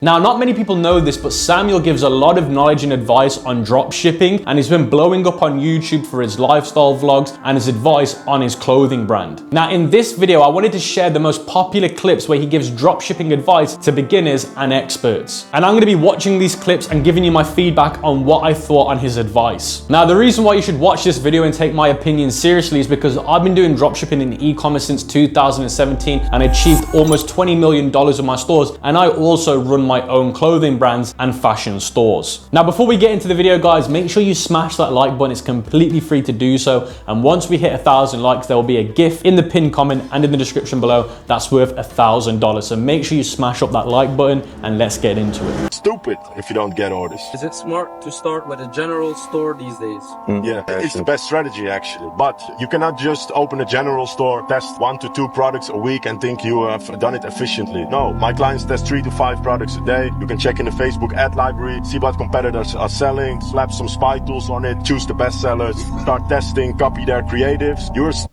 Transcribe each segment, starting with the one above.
Now, not many people know this, but Samuel gives a lot of knowledge and advice on drop shipping, and he's been blowing up on YouTube for his lifestyle vlogs and his advice on his clothing brand. Now, in this video, I wanted to share the most popular clips where he gives drop shipping advice to beginners and experts. And I'm going to be watching these clips and giving you my feedback on what I thought on his advice. Now, the reason why you should watch this video and take my opinion seriously is because I've been doing drop shipping in e-commerce since 2017 and achieved almost $20 million in my stores, and I also run my own clothing brands and fashion stores. Now, before we get into the video, guys, make sure you smash that like button. It's completely free to do so. And once we hit 1,000 likes, there will be a gift in the pinned comment and in the description below that's worth $1,000. So make sure you smash up that like button and let's get into it. Stupid if you don't get orders. Is it smart to start with a general store these days? Yeah, it's the best strategy actually. But you cannot just open a general store, test 1 to 2 products a week and think you have done it efficiently. No, my clients test 3 to 5 products a day. You can check in the Facebook ad library, see what competitors are selling, slap some spy tools on it, choose the best sellers, start testing, copy their creatives.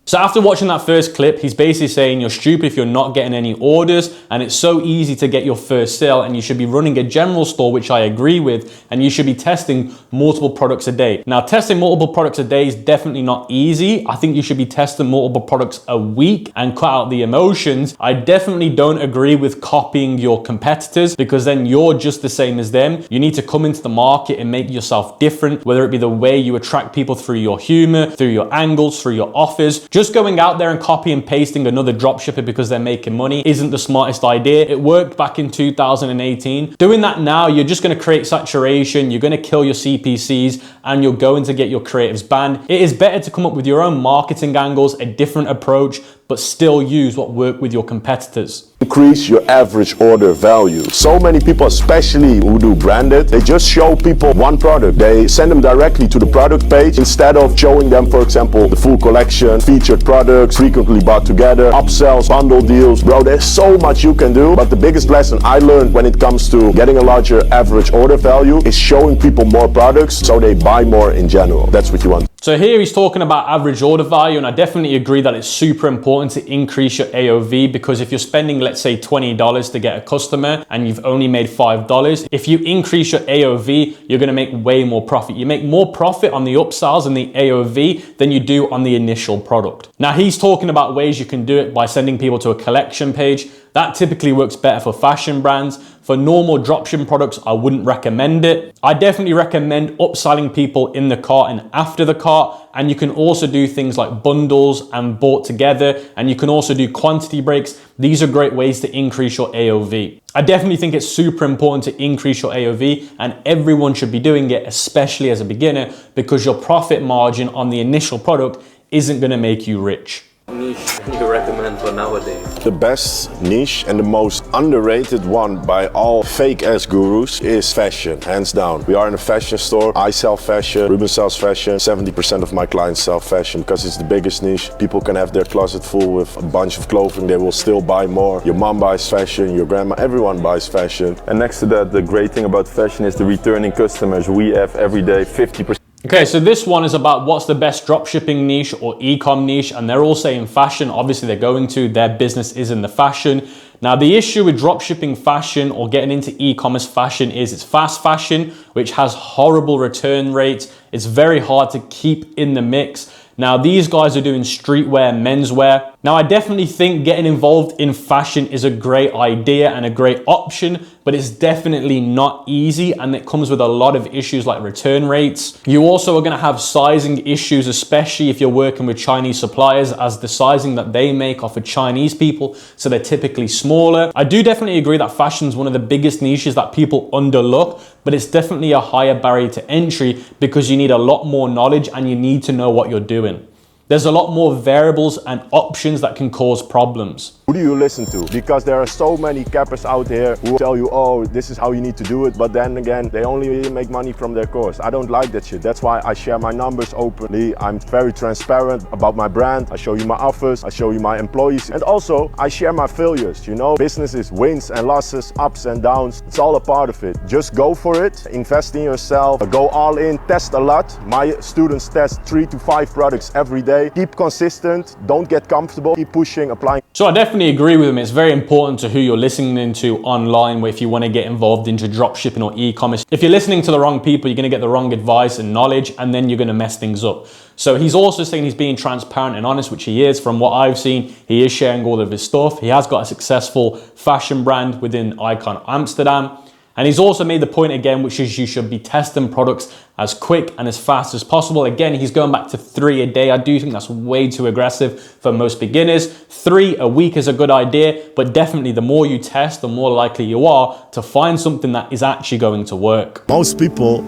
So after watching that first clip, he's basically saying you're stupid if you're not getting any orders, and it's so easy to get your first sale, and you should be running a general store, which I agree with, and you should be testing multiple products a day. Now, testing multiple products a day is definitely not easy. I think you should be testing multiple products a week and cut out the emotions. I definitely don't agree with copying your competitors, because then you're just the same as them. You need to come into the market and make yourself different, whether it be the way you attract people through your humor, through your angles, through your offers. Just going out there and copy and pasting another dropshipper because they're making money isn't the smartest idea. It worked back in 2018. Doing that now, you're just going to create saturation, you're going to kill your CPCs, and you're going to get your creatives banned. It is better to come up with your own marketing angles, a different approach, but still use what worked with your competitors. Increase your average order value. So many people, especially who do branded, they just show people one product. They send them directly to the product page instead of showing them, for example, the full collection, featured products, frequently bought together, upsells, bundle deals. Bro, there's so much you can do, but the biggest lesson I learned when it comes to getting a larger average order value is showing people more products so they buy more in general. That's what you want. So here he's talking about average order value, and I definitely agree that it's super important to increase your AOV, because if you're spending, let's say, $20 to get a customer and you've only made $5, if you increase your AOV, you're going to make way more profit. You make more profit on the upsells and the AOV than you do on the initial product. Now, he's talking about ways you can do it by sending people to a collection page. That typically works better for fashion brands. For normal dropshipping products, I wouldn't recommend it. I definitely recommend upselling people in the cart and after the cart. And you can also do things like bundles and bought together. And you can also do quantity breaks. These are great ways to increase your AOV. I definitely think it's super important to increase your AOV, and everyone should be doing it, especially as a beginner, because your profit margin on the initial product isn't going to make you rich. Niche you recommend for nowadays? The best niche and the most underrated one by all fake ass gurus is fashion, hands down. We are in a fashion store. I sell fashion, Ruben sells fashion, 70% of my clients sell fashion because it's the biggest niche. People can have their closet full with a bunch of clothing, they will still buy more. Your mom buys fashion, your grandma, everyone buys fashion. And next to that, the great thing about fashion is the returning customers. We have every day 50%. Okay, so this one is about what's the best dropshipping niche or e-com niche, and they're all saying fashion. Obviously, they're going to, their business is in the fashion. Now, the issue with dropshipping fashion or getting into e-commerce fashion is it's fast fashion, which has horrible return rates. It's very hard to keep in the mix. Now, these guys are doing streetwear, menswear. Now, I definitely think getting involved in fashion is a great idea and a great option, but it's definitely not easy, and it comes with a lot of issues like return rates. You also are going to have sizing issues, especially if you're working with Chinese suppliers, as the sizing that they make are for Chinese people, so they're typically smaller. I do definitely agree that fashion is one of the biggest niches that people underlook, but it's definitely a higher barrier to entry because you need a lot more knowledge and you need to know what you're doing. There's a lot more variables and options that can cause problems. Who do you listen to? Because there are so many cappers out here who tell you, oh, this is how you need to do it. But then again, they only make money from their course. I don't like that shit. That's why I share my numbers openly. I'm very transparent about my brand. I show you my offers. I show you my employees. And also, I share my failures. You know, businesses, wins and losses, ups and downs. It's all a part of it. Just go for it. Invest in yourself. Go all in. Test a lot. My students test 3 to 5 products every day. day. Keep consistent, don't get comfortable, keep pushing, applying. So I definitely agree with him. It's very important to who you're listening to online if you want to get involved into dropshipping or e-commerce. If you're listening to the wrong people, you're going to get the wrong advice and knowledge, and then you're going to mess things up. So he's also saying he's being transparent and honest, which he is. From what I've seen, he is sharing all of his stuff. He has got a successful fashion brand within Icon Amsterdam. And he's also made the point again, which is you should be testing products as quick and as fast as possible. Again, he's going back to 3 a day. I do think that's way too aggressive for most beginners. 3 a week is a good idea, but definitely the more you test, the more likely you are to find something that is actually going to work. Most people,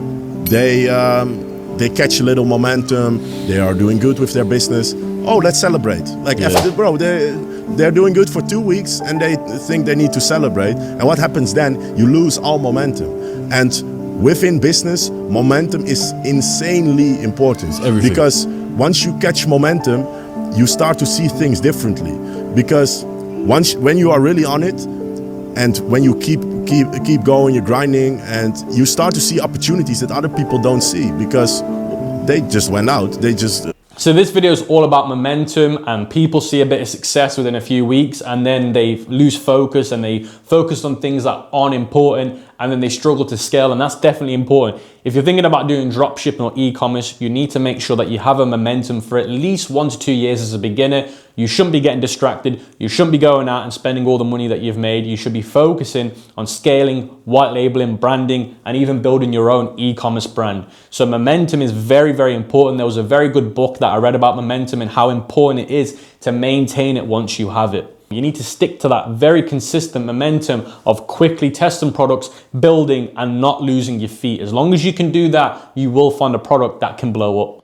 they catch a little momentum. They are doing good with their business. Oh, let's celebrate. Like, after, bro, they're doing good for 2 weeks and they think they need to celebrate. And what happens then? You lose all momentum. And within business, momentum is insanely important. Because once you catch momentum, you start to see things differently. Because when you are really on it, and when you keep going, you're grinding, and you start to see opportunities that other people don't see because they just went out. So this video is all about momentum, and people see a bit of success within a few weeks and then they lose focus and they focus on things that aren't important, and then they struggle to scale, and that's definitely important. If you're thinking about doing dropshipping or e-commerce, you need to make sure that you have a momentum for at least 1 to 2 years as a beginner. You shouldn't be getting distracted. You shouldn't be going out and spending all the money that you've made. You should be focusing on scaling, white labeling, branding, and even building your own e-commerce brand. So momentum is very, very important. There was a very good book that I read about momentum and how important it is to maintain it once you have it. You need to stick to that very consistent momentum of quickly testing products, building, and not losing your feet. As long as you can do that, you will find a product that can blow up.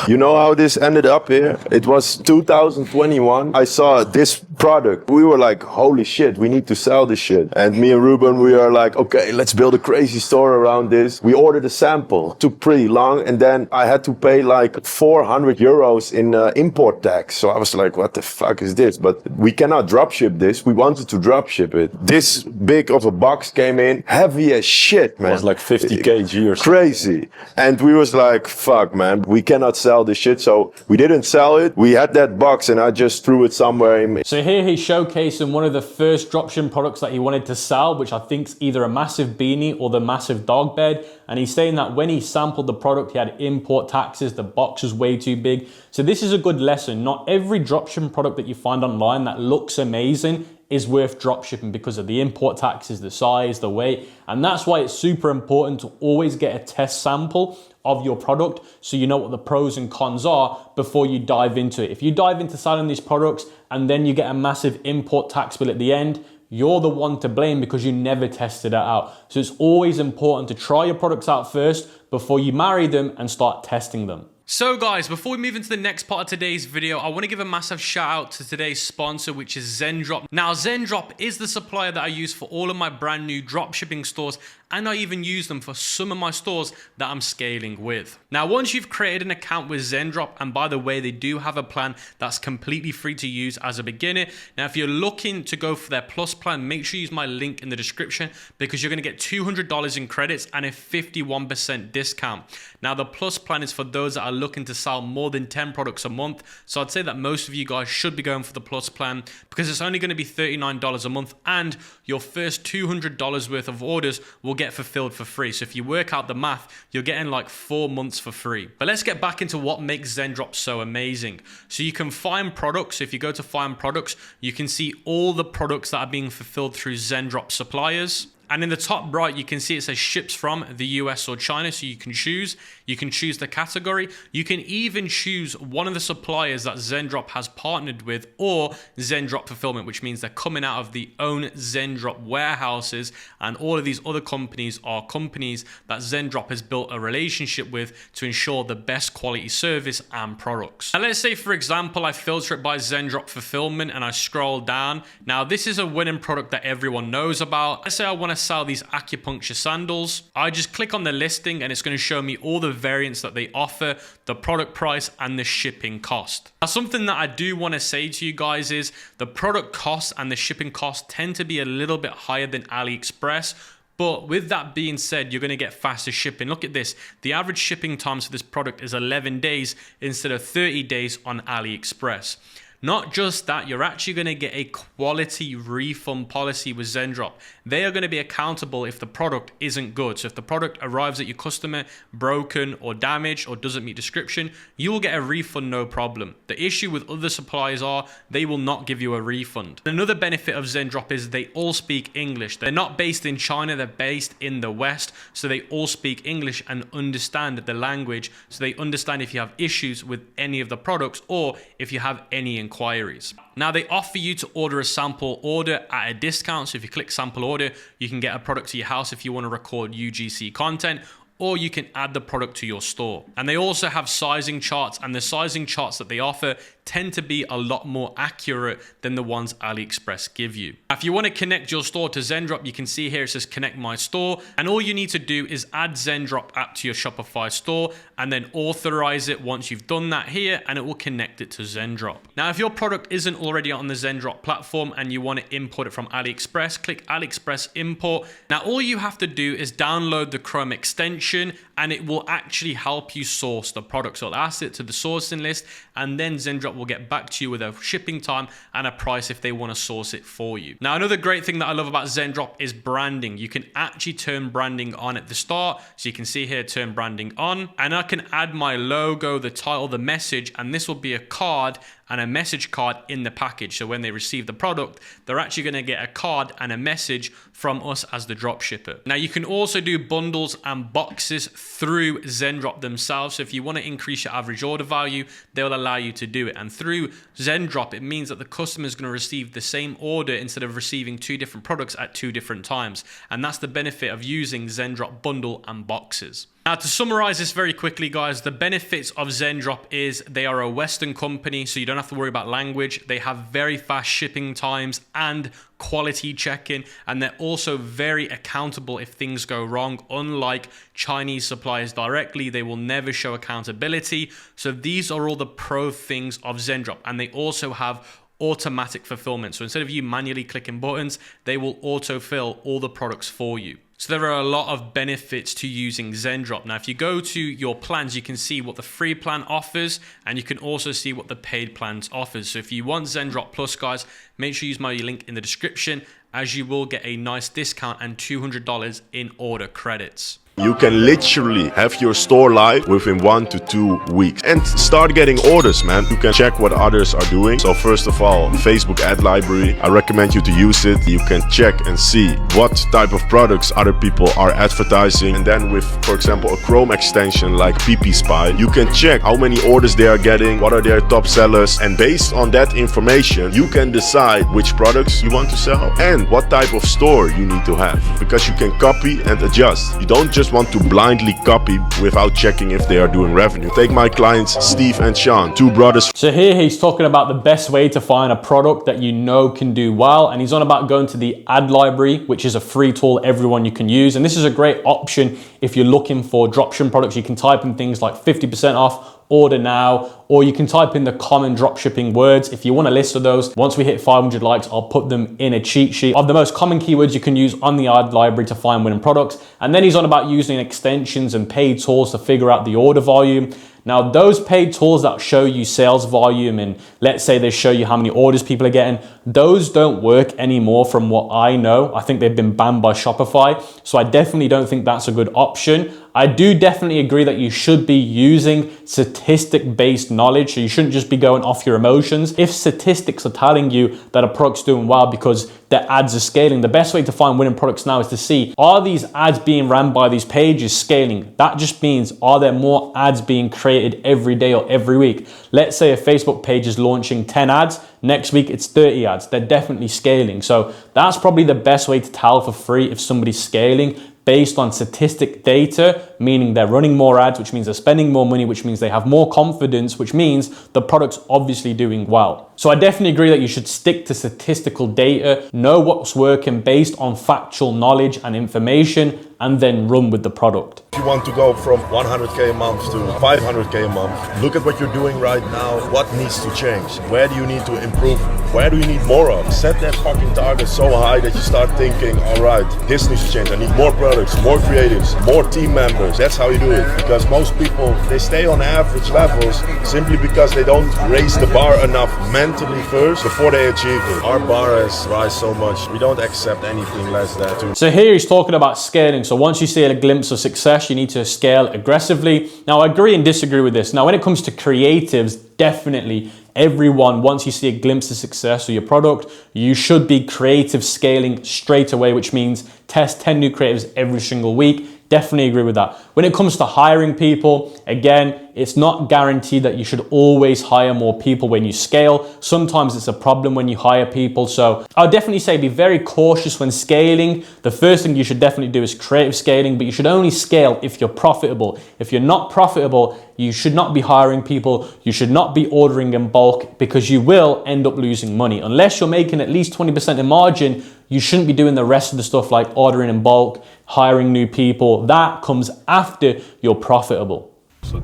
You know how this ended up here? It was 2021. I saw this product. We were like, holy shit, we need to sell this shit. And me and Ruben, we are like, okay, let's build a crazy store around this. We ordered a sample. It took pretty long. And then I had to pay like 400 euros in import tax. So I was like, what the fuck is this? But we cannot dropship this. We wanted to dropship it. This big of a box came in, heavy as shit, man. It was like 50 kg or something. Crazy. And we was like, fuck, man, we cannot sell this shit. So we didn't sell it. We had that box and I just threw it somewhere in. So here he's showcasing one of the first dropshipping products that he wanted to sell, which I think is either a massive beanie or the massive dog bed. And he's saying that when he sampled the product, he had import taxes, the box was way too big. So this is a good lesson. Not every dropshipping product that you find online that looks amazing is worth dropshipping because of the import taxes, the size, the weight. And that's why it's super important to always get a test sample of your product so you know what the pros and cons are before you dive into it. If you dive into selling these products and then you get a massive import tax bill at the end, you're the one to blame because you never tested it out. So it's always important to try your products out first before you marry them and start testing them. So guys, before we move into the next part of today's video, I want to give a massive shout out to today's sponsor, which is Zendrop. Now, Zendrop is the supplier that I use for all of my brand new dropshipping stores, and I even use them for some of my stores that I'm scaling with. Now, once you've created an account with Zendrop, and by the way, they do have a plan that's completely free to use as a beginner. Now, if you're looking to go for their plus plan, make sure you use my link in the description because you're going to get $200 in credits and a 51% discount. Now, the plus plan is for those that are looking to sell more than 10 products a month. So I'd say that most of you guys should be going for the plus plan because it's only going to be $39 a month and your first $200 worth of orders will get fulfilled for free. So if you work out the math, you're getting like 4 months for free. But let's get back into what makes Zendrop so amazing. So you can find products. If you go to find products, you can see all the products that are being fulfilled through Zendrop suppliers. And in the top right, you can see it says ships from the US or China. So you can choose the category. You can even choose one of the suppliers that Zendrop has partnered with or Zendrop fulfillment, which means they're coming out of the own Zendrop warehouses. And all of these other companies are companies that Zendrop has built a relationship with to ensure the best quality service and products. And let's say, for example, I filter it by Zendrop fulfillment and I scroll down. Now, this is a winning product that everyone knows about. Let's say I want to sell these acupuncture sandals. I just click on the listing and it's going to show me all the variants that they offer, the product price, and the shipping cost. Now, something that I do want to say to you guys is the product costs and the shipping costs tend to be a little bit higher than AliExpress, But with that being said, you're going to get faster shipping. Look at this. The average shipping time for this product is 11 days instead of 30 days on AliExpress. Not just that, you're actually going to get a quality refund policy with Zendrop. They are going to be accountable if the product isn't good. So if the product arrives at your customer broken or damaged or doesn't meet description, you will get a refund, no problem. The issue with other suppliers are they will not give you a refund. Another benefit of Zendrop is they all speak English. They're not based in China, they're based in the West. So they all speak English and understand the language. So they understand if you have issues with any of the products or if you have any inquiries. Now they offer you to order a sample order at a discount. So if you click sample order, you can get a product to your house if you want to record UGC content, or you can add the product to your store. And they also have sizing charts, and the sizing charts that they offer tend to be a lot more accurate than the ones AliExpress give you. If you want to connect your store to Zendrop, you can see here it says connect my store, and all you need to do is add Zendrop app to your Shopify store and then authorize it once you've done that here, and it will connect it to Zendrop. Now if your product isn't already on the Zendrop platform and you want to import it from AliExpress, click AliExpress import. Now all you have to do is download the Chrome extension, and it will actually help you source the product. So it'll add it to the sourcing list, and then Zendrop will get back to you with a shipping time and a price if they want to source it for you. Now another great thing that I love about Zendrop is branding. You can actually turn branding on at the start. So you can see here, turn branding on, and I can add my logo, the title, the message, and this will be a card and a message card in the package. So when they receive the product, they're actually going to get a card and a message from us as the dropshipper. Now you can also do bundles and boxes through Zendrop themselves. So if you want to increase your average order value, they'll allow you to do it. And through Zendrop, it means that the customer is going to receive the same order instead of receiving two different products at two different times. And that's the benefit of using Zendrop bundle and boxes. Now to summarize this very quickly, guys, the benefits of Zendrop is they are a Western company, so you don't have to worry about language. They have very fast shipping times and quality checking, and they're also very accountable if things go wrong. Unlike Chinese suppliers directly, they will never show accountability. So these are all the pro things of Zendrop, and they also have automatic fulfillment. So instead of you manually clicking buttons, they will autofill all the products for you. So there are a lot of benefits to using Zendrop. Now, if you go to your plans, you can see what the free plan offers, and you can also see what the paid plans offers. So if you want Zendrop Plus, guys, make sure you use my link in the description, as you will get a nice discount and $200 in order credits. You can literally have your store live within 1 to 2 weeks and start getting orders, man. You can check what others are doing. So first of all, Facebook ad library, I recommend you to use it. You can check and see what type of products other people are advertising. And then with, for example, a Chrome extension like PP Spy, you can check how many orders they are getting, what are their top sellers. And based on that information, you can decide which products you want to sell and what type of store you need to have, because you can copy and adjust. You don't just want to blindly copy without checking if they are doing revenue. Take my clients Steve and Sean, two brothers. So here he's talking about the best way to find a product that you know can do well, and he's on about going to the ad library, which is a free tool everyone you can use. And this is a great option if you're looking for dropshipping products. You can type in things like 50% off, order now, or you can type in the common dropshipping words. If you want a list of those, once we hit 500 likes, I'll put them in a cheat sheet of the most common keywords you can use on the ad library to find winning products. And then he's on about using extensions and paid tools to figure out the order volume. Now, those paid tools that show you sales volume, and let's say they show you how many orders people are getting, those don't work anymore from what I know. I think they've been banned by Shopify. So I definitely don't think that's a good option. I do definitely agree that you should be using statistic-based knowledge. So you shouldn't just be going off your emotions. If statistics are telling you that a product's doing well because their ads are scaling, the best way to find winning products now is to see, are these ads being ran by these pages scaling? That just means, are there more ads being created every day or every week? Let's say a Facebook page is launching 10 ads. Next week, it's 30 ads. They're definitely scaling. So that's probably the best way to tell for free if somebody's scaling, based on statistic data, meaning they're running more ads, which means they're spending more money, which means they have more confidence, which means the product's obviously doing well. So I definitely agree that you should stick to statistical data, know what's working based on factual knowledge and information, and then run with the product. If you want to go from 100K a month to 500K a month, look at what you're doing right now. What needs to change? Where do you need to improve Where do you need more of? Set that fucking target so high that you start thinking, all right, this needs to change. I need more products, more creatives, more team members. That's how you do it. Because most people, they stay on average levels simply because they don't raise the bar enough mentally first before they achieve it. Our bar has rise so much. We don't accept anything less than 2. So here he's talking about scaling. So once you see a glimpse of success, you need to scale aggressively. Now I agree and disagree with this. Now when it comes to creatives, definitely everyone, once you see a glimpse of success of your product, you should be creative scaling straight away, which means test 10 new creatives every single week. Definitely agree with that. When it comes to hiring people, again, it's not guaranteed that you should always hire more people when you scale. Sometimes it's a problem when you hire people. So I'll definitely say be very cautious when scaling. The first thing you should definitely do is creative scaling, but you should only scale if you're profitable. If you're not profitable, you should not be hiring people. You should not be ordering in bulk because you will end up losing money. Unless you're making at least 20% in margin, you shouldn't be doing the rest of the stuff like ordering in bulk, hiring new people. That comes after you're profitable.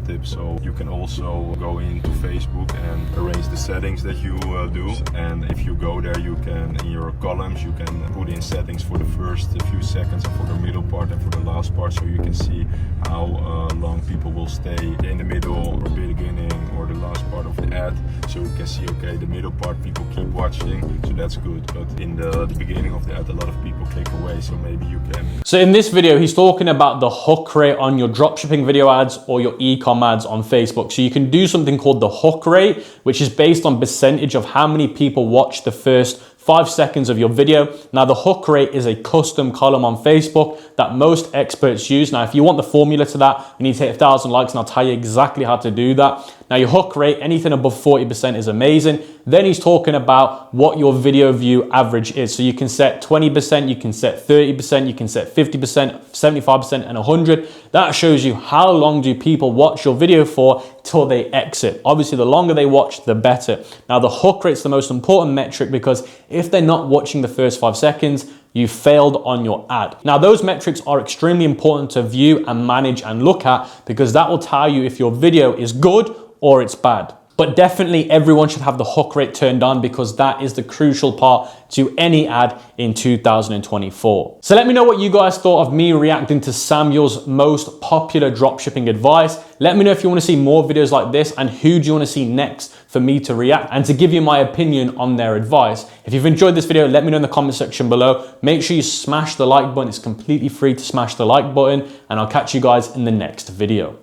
Tip. So you can also go into Facebook and arrange the settings that you do, and if you go there, you can, in your columns, you can put in settings for the first few seconds and for the middle part and for the last part, so you can see how long people will stay in the middle or beginning or the last part of the ad. So you can see, okay, the middle part people keep watching, so that's good, but in the beginning of the ad a lot of people click away, so maybe you can. So in this video he's talking about the hook rate on your dropshipping video ads or your e-com ads on Facebook. So you can do something called the hook rate, which is based on percentage of how many people watch the first 5 seconds of your video. Now the hook rate is a custom column on Facebook that most experts use. Now if you want the formula to that, you need to hit 1,000 likes and I'll tell you exactly how to do that. Now your hook rate, anything above 40% is amazing. Then he's talking about what your video view average is. So you can set 20%, you can set 30%, you can set 50%, 75% and 100. That shows you how long do people watch your video for till they exit. Obviously the longer they watch, the better. Now the hook rate is the most important metric because if they're not watching the first 5 seconds, you failed on your ad. Now those metrics are extremely important to view and manage and look at because that will tell you if your video is good or it's bad. But definitely everyone should have the hook rate turned on because that is the crucial part to any ad in 2024. So let me know what you guys thought of me reacting to Samuel's most popular dropshipping advice. Let me know if you want to see more videos like this and who do you want to see next for me to react and to give you my opinion on their advice. If you've enjoyed this video, let me know in the comment section below. Make sure you smash the like button. It's completely free to smash the like button and I'll catch you guys in the next video.